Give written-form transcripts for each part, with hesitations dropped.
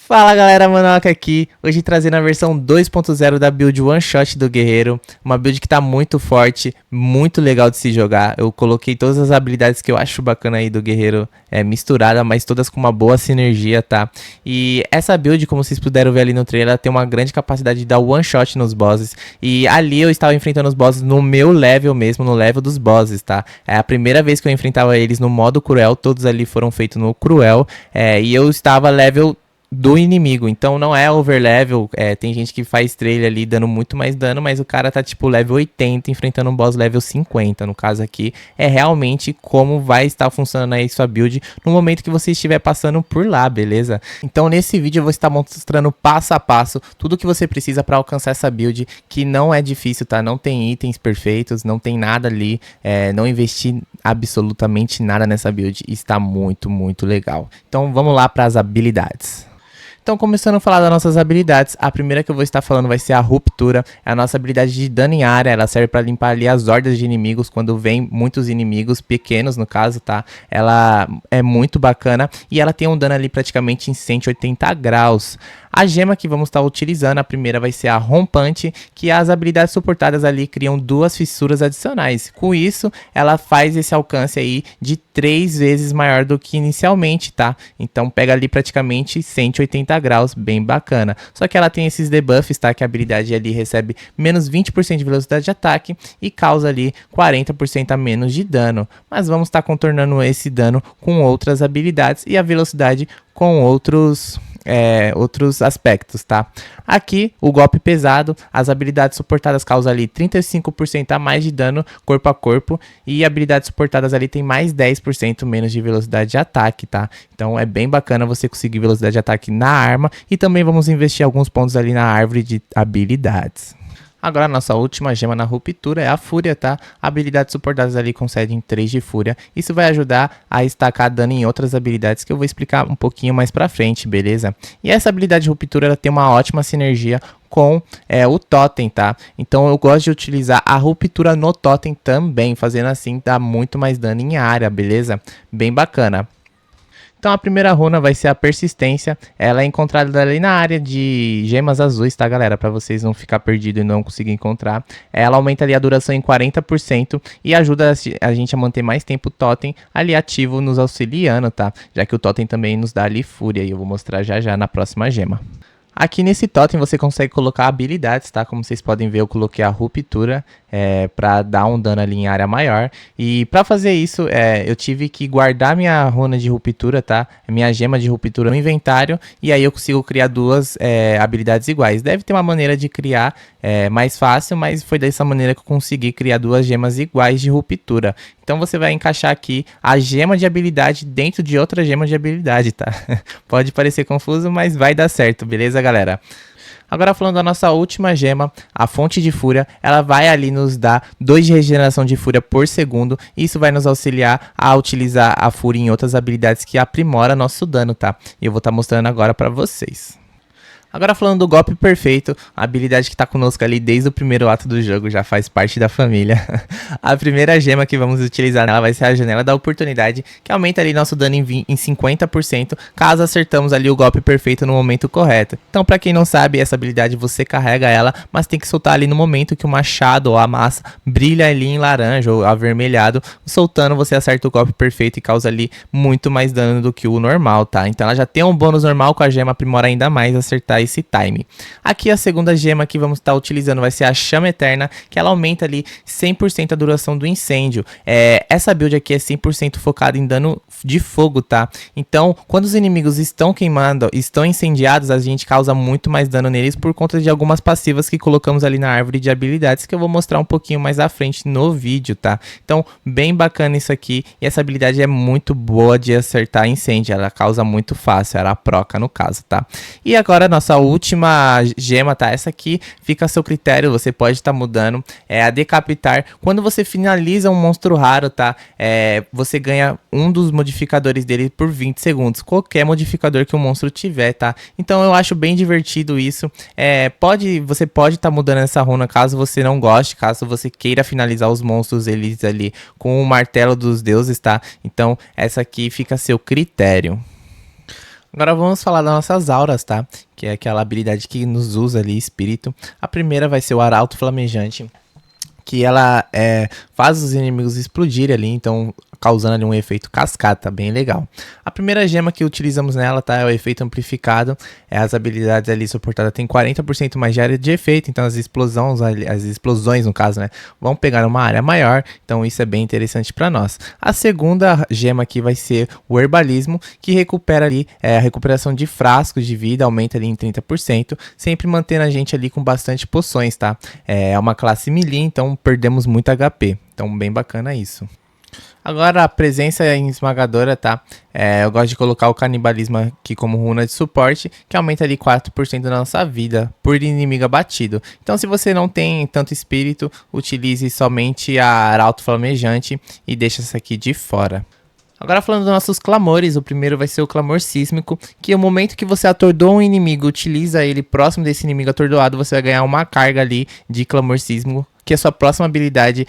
Fala galera, Manoca aqui, hoje trazendo a versão 2.0 da build One Shot do Guerreiro, uma build que tá muito forte, muito legal de se jogar. Eu coloquei todas as habilidades que eu acho bacana aí do Guerreiro misturada, mas todas com uma boa sinergia, tá? E essa build, como vocês puderam ver ali no trailer, ela tem uma grande capacidade de dar One Shot nos bosses, e ali eu estava enfrentando os bosses no meu level mesmo, no level dos bosses, tá? É a primeira vez que eu enfrentava eles no modo cruel, todos ali foram feitos no cruel, e eu estava level do inimigo, então não é overlevel, tem gente que faz trailer ali dando muito mais dano, mas o cara tá tipo level 80 enfrentando um boss level 50, no caso aqui é realmente como vai estar funcionando aí sua build no momento que você estiver passando por lá, beleza? Então nesse vídeo eu vou estar mostrando passo a passo tudo que você precisa para alcançar essa build, que não é difícil, tá? Não tem itens perfeitos, não tem nada ali, não investi absolutamente nada nessa build, e está muito legal. Então vamos lá para as habilidades. Então, começando a falar das nossas habilidades, a primeira que eu vou estar falando vai ser a Ruptura. É a nossa habilidade de dano em área, ela serve para limpar ali as hordas de inimigos, quando vem muitos inimigos, pequenos no caso, tá? Ela é muito bacana e ela tem um dano ali praticamente em 180 graus. A gema que vamos estar utilizando, a primeira vai ser a Rompante, que as habilidades suportadas ali criam 2 fissuras adicionais. Com isso, ela faz esse alcance aí de 3 vezes maior do que inicialmente, tá? Então pega ali praticamente 180 graus, bem bacana. Só que ela tem esses debuffs, tá? Que a habilidade ali recebe menos 20% de velocidade de ataque e causa ali 40% a menos de dano. Mas vamos estar contornando esse dano com outras habilidades e a velocidade com outros aspectos, tá? Aqui, o golpe pesado, as habilidades suportadas causam ali 35% a mais de dano corpo a corpo, e habilidades suportadas ali tem mais 10% menos de velocidade de ataque, tá? Então é bem bacana você conseguir velocidade de ataque na arma, e também vamos investir alguns pontos ali na árvore de habilidades. Agora a nossa última gema na Ruptura é a Fúria, tá? Habilidades suportadas ali concedem 3 de Fúria. Isso vai ajudar a estacar dano em outras habilidades que eu vou explicar um pouquinho mais pra frente, beleza? E essa habilidade de Ruptura ela tem uma ótima sinergia com o Totem, tá? Então eu gosto de utilizar a Ruptura no Totem também, fazendo assim dá muito mais dano em área, beleza? Bem bacana. Então a primeira runa vai ser a Persistência, ela é encontrada ali na área de gemas azuis, tá galera? Para vocês não ficar perdido e não conseguir encontrar. Ela aumenta ali a duração em 40% e ajuda a gente a manter mais tempo o Totem ali ativo, nos auxiliando, tá? Já que o Totem também nos dá ali Fúria, e eu vou mostrar já na próxima gema. Aqui nesse totem você consegue colocar habilidades, tá? Como vocês podem ver, eu coloquei a Ruptura para dar um dano ali em área maior. E para fazer isso, eu tive que guardar minha runa de Ruptura, tá? Minha gema de Ruptura no inventário. E aí eu consigo criar 2 habilidades iguais. Deve ter uma maneira de criar mais fácil, mas foi dessa maneira que eu consegui criar 2 gemas iguais de Ruptura. Então você vai encaixar aqui a gema de habilidade dentro de outra gema de habilidade, tá? Pode parecer confuso, mas vai dar certo, beleza, galera? Agora falando da nossa última gema, a Fonte de Fúria, ela vai ali nos dar 2 de regeneração de Fúria por segundo. E isso vai nos auxiliar a utilizar a Fúria em outras habilidades que aprimoram nosso dano, tá? E eu vou estar mostrando agora pra vocês. Agora falando do golpe perfeito, a habilidade que está conosco ali desde o primeiro ato do jogo, já faz parte da família. A primeira gema que vamos utilizar nela vai ser a Janela da Oportunidade, que aumenta ali nosso dano em 50%, caso acertamos ali o golpe perfeito no momento correto. Então para quem não sabe, essa habilidade você carrega ela, mas tem que soltar ali no momento que o machado ou a massa brilha ali em laranja ou avermelhado. Soltando você acerta o golpe perfeito e causa ali muito mais dano do que o normal, tá? Então ela já tem um bônus normal, com a gema aprimora ainda mais acertar esse time. Aqui a segunda gema que vamos estar utilizando vai ser a Chama Eterna, que ela aumenta ali 100% a duração do incêndio. Essa build aqui é 100% focada em dano de fogo, tá? Então, quando os inimigos estão queimando, estão incendiados, a gente causa muito mais dano neles por conta de algumas passivas que colocamos ali na árvore de habilidades, que eu vou mostrar um pouquinho mais à frente no vídeo, tá? Então, bem bacana isso aqui, e essa habilidade é muito boa de acertar incêndio, ela causa muito fácil, ela proca no caso, tá? E agora nossa última gema, tá? Essa aqui fica a seu critério, você pode estar mudando. É a Decapitar. Quando você finaliza um monstro raro, tá? Você ganha um dos modificadores dele por 20 segundos. Qualquer modificador que o monstro tiver, tá? Então eu acho bem divertido isso. Você pode estar mudando essa runa caso você não goste, caso você queira finalizar os monstros eles ali com o martelo dos deuses, tá? Então essa aqui fica a seu critério. Agora vamos falar das nossas auras, tá? Que é aquela habilidade que nos usa ali, espírito. A primeira vai ser o Arauto Flamejante, que ela faz os inimigos explodirem ali, então causando ali um efeito cascata, bem legal. A primeira gema que utilizamos nela, tá, é o efeito amplificado. As habilidades ali suportadas tem 40% mais de área de efeito, então as explosões no caso, né, vão pegar uma área maior, então isso é bem interessante para nós. A segunda gema aqui vai ser o herbalismo, que recupera ali a recuperação de frascos de vida, aumenta ali em 30%, sempre mantendo a gente ali com bastante poções, tá? É uma classe melee, então perdemos muito HP, então bem bacana isso. Agora a presença esmagadora, tá? Eu gosto de colocar o canibalismo aqui como runa de suporte, que aumenta ali 4% da nossa vida por inimigo abatido. Então se você não tem tanto espírito, utilize somente a Arauto Flamejante e deixa essa aqui de fora. Agora falando dos nossos clamores, o primeiro vai ser o clamor sísmico, que no momento que você atordoa um inimigo, utiliza ele próximo desse inimigo atordoado, você vai ganhar uma carga ali de clamor sísmico, que a sua próxima habilidade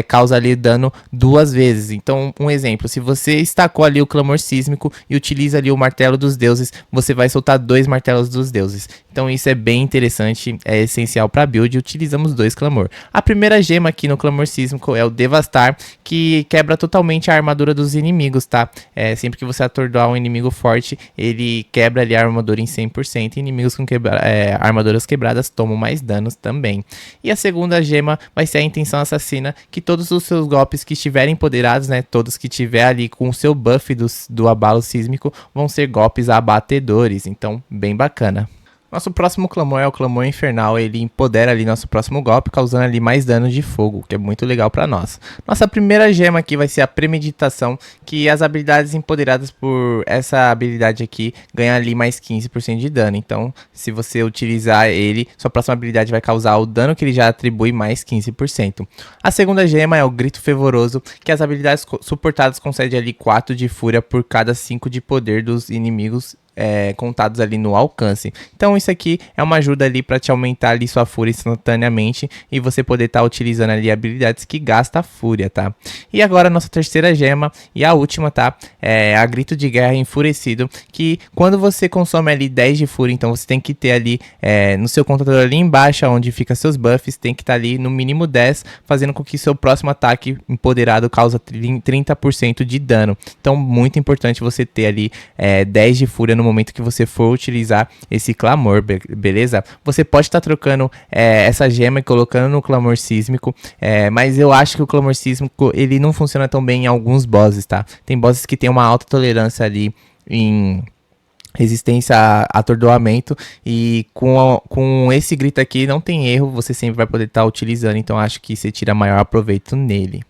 causa ali dano 2 vezes. Então, um exemplo, se você estacou ali o clamor sísmico e utiliza ali o martelo dos deuses, você vai soltar 2 martelos dos deuses. Então isso é bem interessante, é essencial para build, e utilizamos 2 clamor. A primeira gema aqui no clamor sísmico é o devastar, que quebra totalmente a armadura dos inimigos, tá? Sempre que você atordoar um inimigo forte, ele quebra ali a armadura em 100%, e inimigos com armaduras quebradas tomam mais danos também. E a segunda gema vai ser a intenção assassina, que todos os seus golpes que estiverem empoderados, né, todos que tiver ali com o seu buff do abalo sísmico, vão ser golpes abatedores, então bem bacana. Nosso próximo clamor é o clamor infernal, ele empodera ali nosso próximo golpe, causando ali mais dano de fogo, que é muito legal para nós. Nossa primeira gema aqui vai ser a premeditação, que as habilidades empoderadas por essa habilidade aqui ganham ali mais 15% de dano. Então, se você utilizar ele, sua próxima habilidade vai causar o dano que ele já atribui mais 15%. A segunda gema é o grito fervoroso, que as habilidades suportadas concedem ali 4 de fúria por cada 5 de poder dos inimigos contados ali no alcance. Então isso aqui é uma ajuda ali para te aumentar ali sua fúria instantaneamente e você poder estar utilizando ali habilidades que gastam a fúria, tá? E agora a nossa terceira gema e a última, tá? É a grito de guerra enfurecido, que quando você consome ali 10 de fúria, então você tem que ter ali no seu contador ali embaixo, onde fica seus buffs, tem que estar ali no mínimo 10, fazendo com que seu próximo ataque empoderado causa 30% de dano. Então muito importante você ter ali 10 de fúria no momento que você for utilizar esse clamor, beleza? Você pode estar trocando essa gema e colocando no clamor sísmico, mas eu acho que o clamor sísmico ele não funciona tão bem em alguns bosses, tá? Tem bosses que tem uma alta tolerância ali em resistência a atordoamento, e com esse grito aqui não tem erro, você sempre vai poder estar utilizando, então acho que você tira maior proveito nele.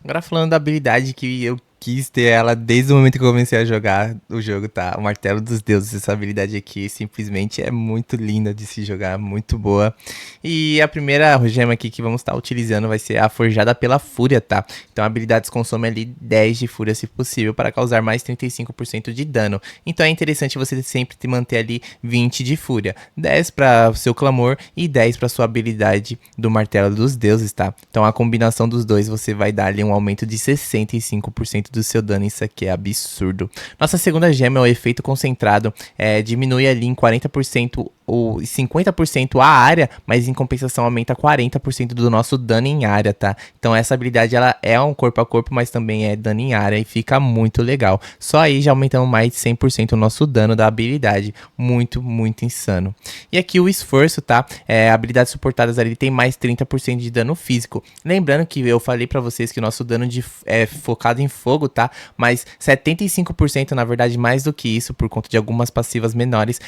Agora falando da habilidade que eu quis ter ela desde o momento que eu comecei a jogar o jogo, tá? O Martelo dos Deuses, essa habilidade aqui simplesmente é muito linda de se jogar, muito boa. E a primeira gema aqui que vamos estar utilizando vai ser a Forjada pela Fúria, tá? Então a habilidade consome ali 10 de fúria se possível para causar mais 35% de dano. Então é interessante você sempre manter ali 20 de fúria, 10 para o seu clamor e 10 para sua habilidade do Martelo dos Deuses, tá? Então a combinação dos dois você vai dar ali um aumento de 65% do seu dano, isso aqui é absurdo. Nossa segunda gema é o efeito concentrado, diminui ali em 40% ou 50% a área, mas em compensação aumenta 40% do nosso dano em área, tá? Então essa habilidade ela é um corpo a corpo, mas também é dano em área e fica muito legal. Só aí já aumentamos mais de 100% o nosso dano da habilidade, muito, muito insano. E aqui o esforço, tá? Habilidades suportadas ali tem mais 30% de dano físico. Lembrando que eu falei pra vocês que o nosso dano é focado em fogo, tá? Mas 75%, na verdade, mais do que isso, por conta de algumas passivas menores,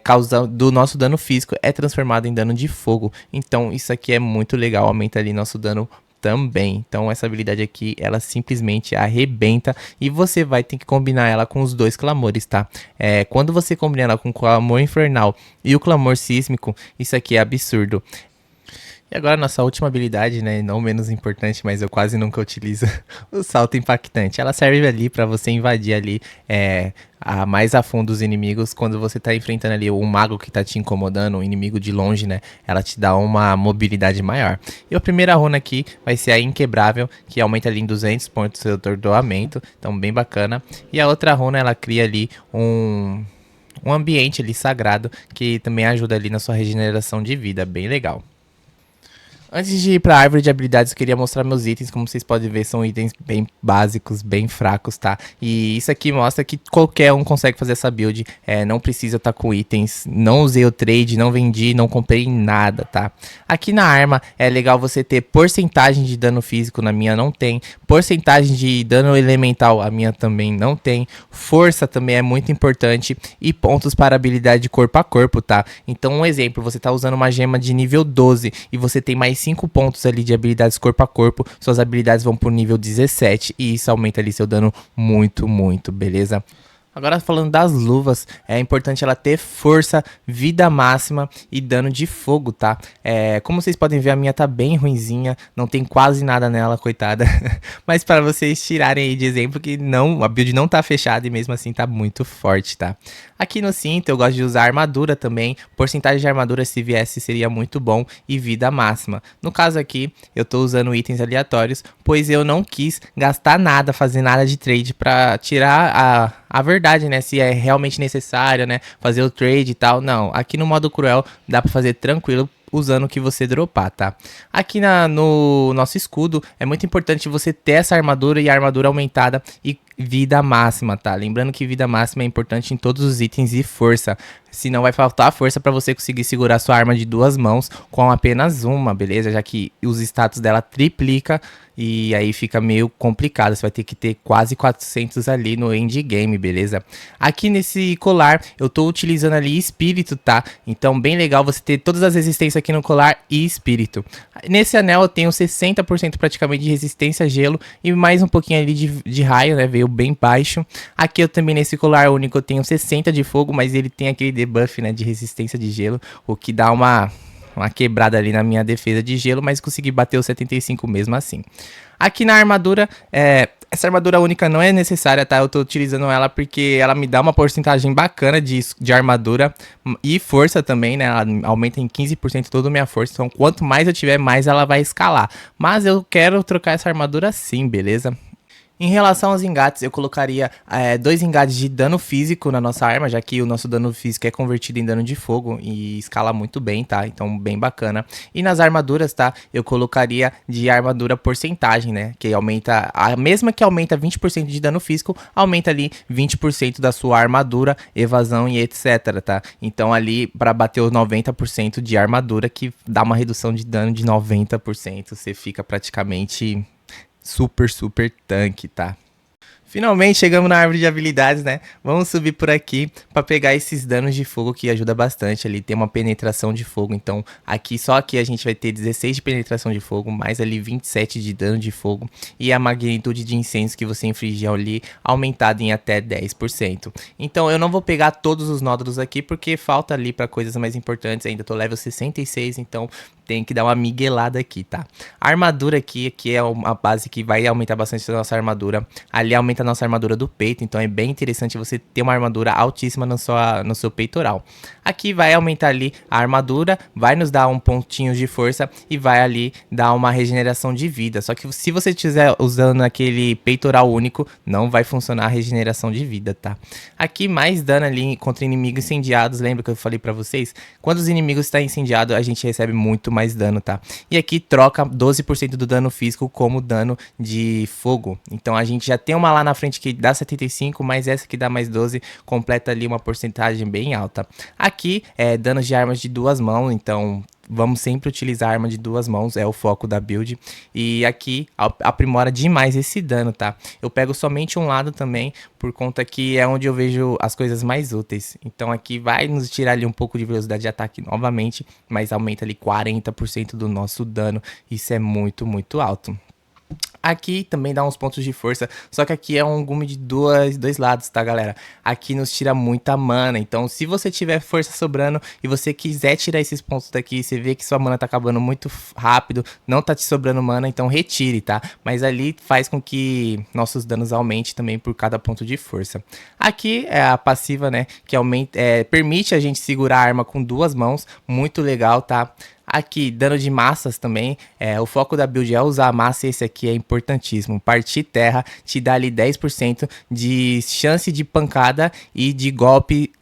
causa do nosso dano físico é transformado em dano de fogo. Então isso aqui é muito legal, aumenta ali nosso dano também. Então essa habilidade aqui, ela simplesmente arrebenta e você vai ter que combinar ela com os 2 clamores, tá? Quando você combina ela com o clamor infernal e o clamor sísmico, isso aqui é absurdo. E agora nossa última habilidade, né, não menos importante, mas eu quase nunca utilizo, o salto impactante. Ela serve ali para você invadir ali mais a fundo os inimigos quando você tá enfrentando ali um mago que tá te incomodando, um inimigo de longe, né, ela te dá uma mobilidade maior. E a primeira runa aqui vai ser a Inquebrável, que aumenta ali em 200 pontos o seu atordoamento, então bem bacana. E a outra runa ela cria ali um um ambiente ali sagrado que também ajuda ali na sua regeneração de vida, bem legal. Antes de ir para a árvore de habilidades, eu queria mostrar meus itens. Como vocês podem ver, são itens bem básicos, bem fracos, tá? E isso aqui mostra que qualquer um consegue fazer essa build. Não precisa estar com itens. Não usei o trade, não vendi, não comprei nada, tá? Aqui na arma, é legal você ter porcentagem de dano físico, na minha não tem. Porcentagem de dano elemental, a minha também não tem. Força também é muito importante. E pontos para habilidade corpo a corpo, tá? Então, um exemplo, você tá usando uma gema de nível 12 e você tem mais 5 pontos ali de habilidades corpo a corpo, suas habilidades vão pro nível 17 e isso aumenta ali seu dano muito, muito, beleza? Agora falando das luvas, é importante ela ter força, vida máxima e dano de fogo, tá? Como vocês podem ver, a minha tá bem ruinzinha, não tem quase nada nela, coitada. Mas para vocês tirarem aí de exemplo que não, a build não tá fechada e mesmo assim tá muito forte, tá? Aqui no cinto eu gosto de usar armadura também, porcentagem de armadura se viesse seria muito bom e vida máxima. No caso aqui, eu tô usando itens aleatórios, pois eu não quis gastar nada, fazer nada de trade pra tirar a verdade, né? Se é realmente necessário, né? Fazer o trade e tal. Não, aqui no modo cruel dá pra fazer tranquilo usando o que você dropar, tá? Aqui no nosso escudo é muito importante você ter essa armadura e a armadura aumentada e vida máxima, tá? Lembrando que vida máxima é importante em todos os itens e força. Senão vai faltar força para você conseguir segurar sua arma de duas mãos com apenas uma, beleza? Já que os status dela triplica e aí fica meio complicado. Você vai ter que ter quase 400 ali no endgame, beleza? Aqui nesse colar eu tô utilizando ali espírito, tá? Então bem legal você ter todas as resistências aqui no colar e espírito. Nesse anel eu tenho 60% praticamente de resistência a gelo e mais um pouquinho ali de raio, né? Veio bem baixo. Aqui eu também nesse colar único eu tenho 60 de fogo, mas ele tem aquele debuff, né, de resistência de gelo, o que dá uma quebrada ali na minha defesa de gelo, mas consegui bater os 75 mesmo assim. Aqui na armadura, essa armadura única não é necessária, tá? Eu tô utilizando ela porque ela me dá uma porcentagem bacana de armadura e força também, né? Ela aumenta em 15% toda a minha força, então quanto mais eu tiver, mais ela vai escalar. Mas eu quero trocar essa armadura sim, beleza? Em relação aos engates, eu colocaria 2 engates de dano físico na nossa arma, já que o nosso dano físico é convertido em dano de fogo e escala muito bem, tá? Então, bem bacana. E nas armaduras, tá? Eu colocaria de armadura porcentagem, né? Que aumenta, a mesma que aumenta 20% de dano físico, aumenta ali 20% da sua armadura, evasão e etc, tá? Então, ali, para bater os 90% de armadura, que dá uma redução de dano de 90%, você fica praticamente super, super tanque, tá? Finalmente chegamos na árvore de habilidades, né? Vamos subir por aqui para pegar esses danos de fogo que ajuda bastante ali. Tem uma penetração de fogo, então só aqui a gente vai ter 16 de penetração de fogo, mais ali 27 de dano de fogo. E a magnitude de incenso que você infligir ali aumentada em até 10%. Então eu não vou pegar todos os nódulos aqui porque falta ali para coisas mais importantes. Ainda tô level 66, então tem que dar uma miguelada aqui, tá? A armadura aqui é uma base que vai aumentar bastante a nossa armadura. Ali aumenta a nossa armadura do peito, então é bem interessante você ter uma armadura altíssima no seu peitoral. Aqui vai aumentar ali a armadura, vai nos dar um pontinho de força e vai ali dar uma regeneração de vida. Só que se você estiver usando aquele peitoral único, não vai funcionar a regeneração de vida, tá? Aqui mais dano ali contra inimigos incendiados, lembra que eu falei pra vocês? Quando os inimigos estão incendiados, a gente recebe muito mais dano, tá? E aqui troca 12% do dano físico como dano de fogo. Então a gente já tem uma lá na frente que dá 75, mas essa que dá mais 12, completa ali uma porcentagem bem alta. Aqui é danos de armas de duas mãos, então vamos sempre utilizar arma de duas mãos, é o foco da build. E aqui aprimora demais esse dano, tá? Eu pego somente um lado também, por conta que é onde eu vejo as coisas mais úteis. Então aqui vai nos tirar ali um pouco de velocidade de ataque novamente, mas aumenta ali 40% do nosso dano. Isso é muito, muito alto. Aqui também dá uns pontos de força, só que aqui é um gume de dois lados, tá, galera? Aqui nos tira muita mana, então se você tiver força sobrando e você quiser tirar esses pontos daqui, você vê que sua mana tá acabando muito rápido, não tá te sobrando mana, então retire, tá? Mas ali faz com que nossos danos aumentem também por cada ponto de força. Aqui é a passiva, né, que permite a gente segurar a arma com duas mãos, muito legal, tá? Aqui, dano de massas também, o foco da build é usar a massa e esse aqui é importantíssimo. Partir terra te dá ali 10% de chance de pancada e de golpe,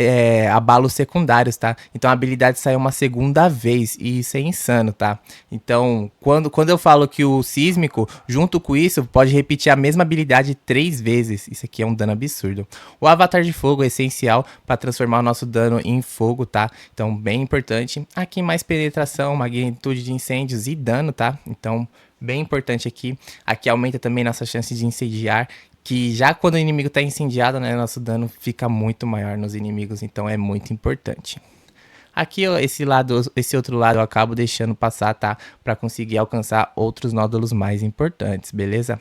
abalos secundários, tá? Então a habilidade sai uma segunda vez e isso é insano, tá? Então, quando eu falo que o sísmico, junto com isso, pode repetir a mesma habilidade 3 vezes. Isso aqui é um dano absurdo. O avatar de fogo é essencial para transformar o nosso dano em fogo, tá? Então, bem importante. Aqui mais penetração, magnitude de incêndios e dano, tá? Então, bem importante aqui. Aqui aumenta também nossa chance de incendiar, que já quando o inimigo está incendiado, né, nosso dano fica muito maior nos inimigos, então é muito importante. Aqui, ó, esse outro lado eu acabo deixando passar, tá? Para conseguir alcançar outros nódulos mais importantes, beleza?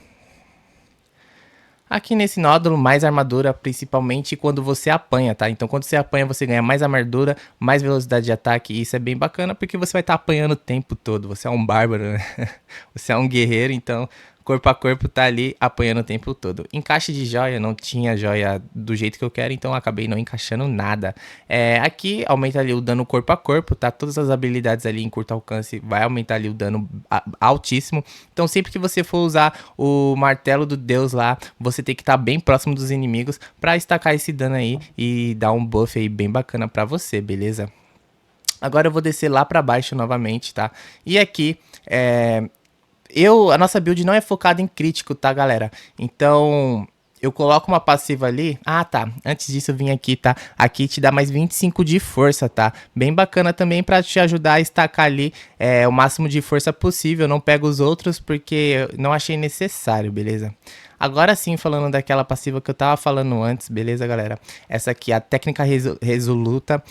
Aqui nesse nódulo, mais armadura, principalmente quando você apanha, tá? Então, quando você apanha, você ganha mais armadura, mais velocidade de ataque. E isso é bem bacana, porque você vai estar apanhando o tempo todo. Você é um bárbaro, né? Você é um guerreiro, então corpo a corpo tá ali apanhando o tempo todo. Encaixe de joia, não tinha joia do jeito que eu quero, então eu acabei não encaixando nada. Aqui aumenta ali o dano corpo a corpo, tá? Todas as habilidades ali em curto alcance vai aumentar ali o dano altíssimo. Então sempre que você for usar o martelo do deus lá, você tem que estar bem próximo dos inimigos pra estacar esse dano aí e dar um buff aí bem bacana pra você, beleza? Agora eu vou descer lá pra baixo novamente, tá? E aqui, a nossa build não é focada em crítico, tá, galera? Então, eu coloco uma passiva ali. Ah, tá. Antes disso, eu vim aqui, tá? Aqui te dá mais 25 de força, tá? Bem bacana também pra te ajudar a estacar ali o máximo de força possível. Eu não pego os outros porque eu não achei necessário, beleza? Agora sim, falando daquela passiva que eu tava falando antes, beleza, galera? Essa aqui, a técnica resoluta.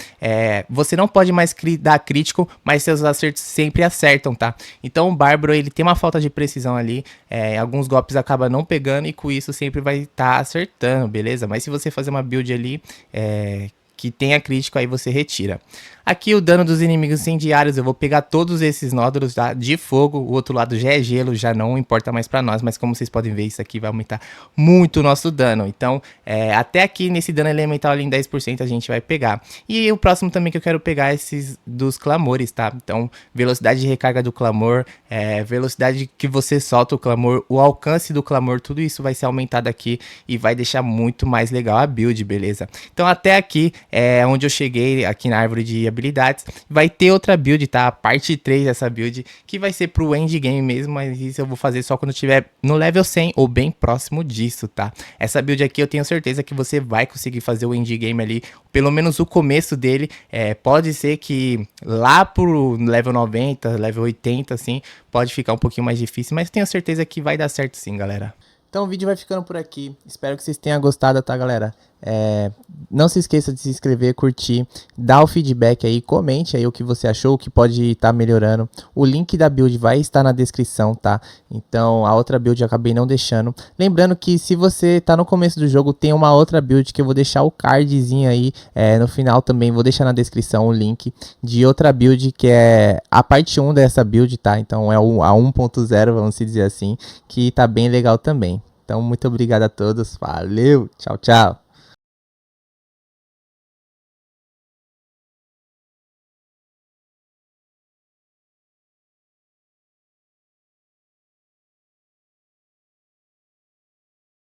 Você não pode mais dar crítico, mas seus acertos sempre acertam, tá? Então o Bárbaro, ele tem uma falta de precisão ali. Alguns golpes acabam não pegando e com isso sempre vai estar acertando, beleza? Mas se você fazer uma build ali, que tenha crítico, aí você retira. Aqui o dano dos inimigos incendiários, eu vou pegar todos esses nódulos, tá, de fogo. O outro lado já é gelo, já não importa mais pra nós, mas como vocês podem ver, isso aqui vai aumentar muito o nosso dano. Então, até aqui nesse dano elemental ali em 10% a gente vai pegar. E o próximo também que eu quero pegar é esses dos clamores, tá? Então, velocidade de recarga do clamor, velocidade que você solta o clamor, o alcance do clamor, tudo isso vai ser aumentado aqui e vai deixar muito mais legal a build, beleza? Então, até aqui onde eu cheguei, aqui na árvore de habilidades, vai ter outra build, tá? A parte 3 dessa build, que vai ser pro endgame mesmo, mas isso eu vou fazer só quando tiver no level 100 ou bem próximo disso, tá? Essa build aqui eu tenho certeza que você vai conseguir fazer o endgame ali, pelo menos o começo dele. Pode ser que lá pro level 90, level 80, assim, pode ficar um pouquinho mais difícil, mas tenho certeza que vai dar certo sim, galera. Então o vídeo vai ficando por aqui, espero que vocês tenham gostado, tá, galera? Não se esqueça de se inscrever, curtir, dar o feedback aí, comente aí o que você achou, o que pode estar melhorando. O link da build vai estar na descrição, tá? Então a outra build eu acabei não deixando. Lembrando que se você tá no começo do jogo, tem uma outra build que eu vou deixar o cardzinho aí no final também, vou deixar na descrição o link de outra build que é a parte 1 dessa build, tá? Então é a 1.0, vamos dizer assim, que tá bem legal também. Então muito obrigado a todos, valeu, tchau, tchau!